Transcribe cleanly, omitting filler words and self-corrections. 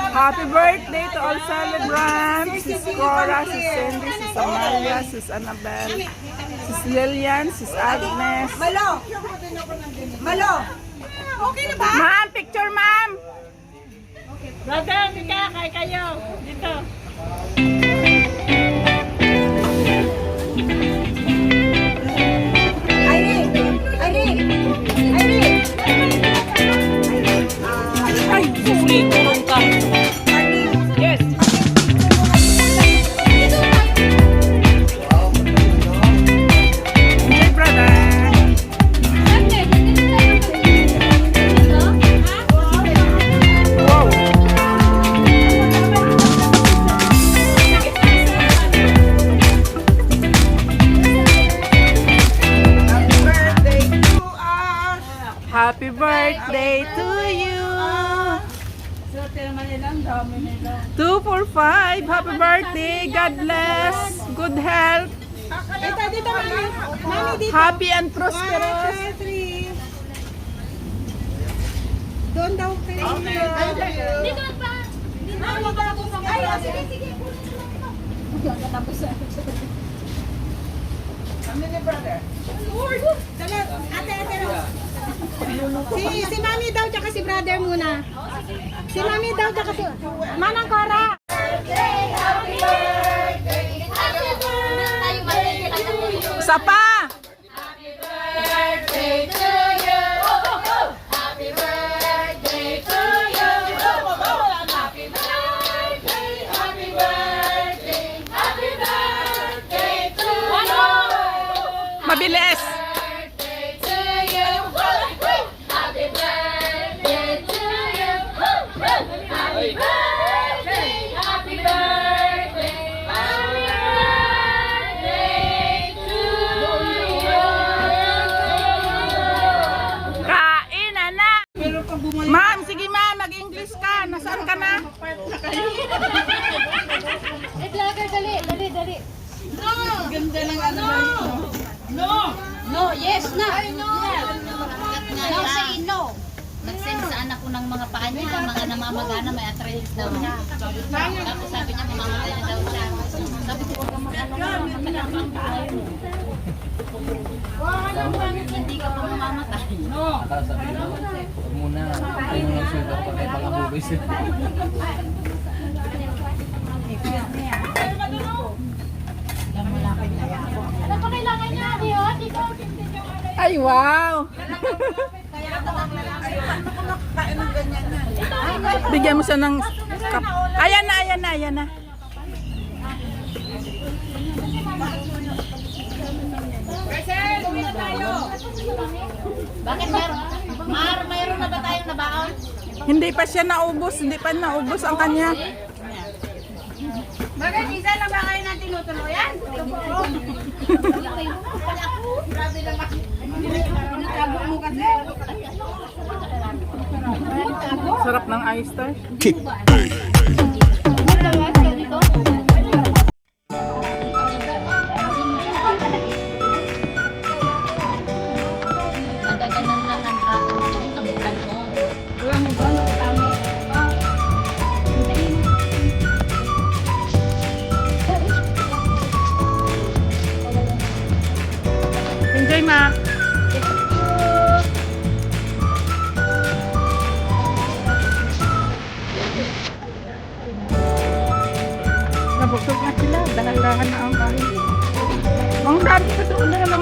Happy birthday to all celebrants. Sis Cora, Sis Cindy, Sis Amalia, Sis Annabelle, Sis Lilian, Sis Agnes. Malo! Malo! Okay na ba? Ma'am, picture ma'am. Brother, Mika, kay kayo. Dito. Ay, sorry, kurong ka. Yes. Okay, brother. Wow. Happy birthday to you. 245. Happy birthday. God bless. Good health. Dito, dito, mami. Mami, dito. Happy and prosperous. Doon daw kayo. Dito pa. Ay, sige, sige. Kami ni brother. Dala, ate, ate. Si mami daw, tsaka si brother muna. Si mami daw, tsaka si... Manang Cora! Isa pa. Mabilis. Kain na. Ma'am, sige ma'am, mag-English ka. Nasaan ka na? Vlogger, dali, dali, dali. No! Ganda ng ano. No! No, yes na. No! No, say no. Nag-send sa anak ko ng mga paa niya, mga namamagana, may arthritis daw niya. Tapos sabi niya, mamamatay na daw siya. Sabi ko, huwag ka mag-ano, ang paa mo. Hindi ka pa mamamatay. No! Huwag muna, tayo mo nagsugar pa kahit makabuloy siya. Ano pa kailangan niya? Dito. Ay, wow. Bigyan mo siya ng cup. Ayan na, ayan na, ayan na. Bakit mayroon na ba tayong nabaon? Hindi pa siya naubos, hindi pa naubos ang kanya. Bakit isa lang ba kayo natin tinutuluyan? Grabe naman. Natago mo kasi. Sarap ng oyster. Magaganan lang ang tao. Ang kanon. Enjoy, ma. Nabusog na sila. Dahan-dahan na ang kain. Ang dami sa doon na lang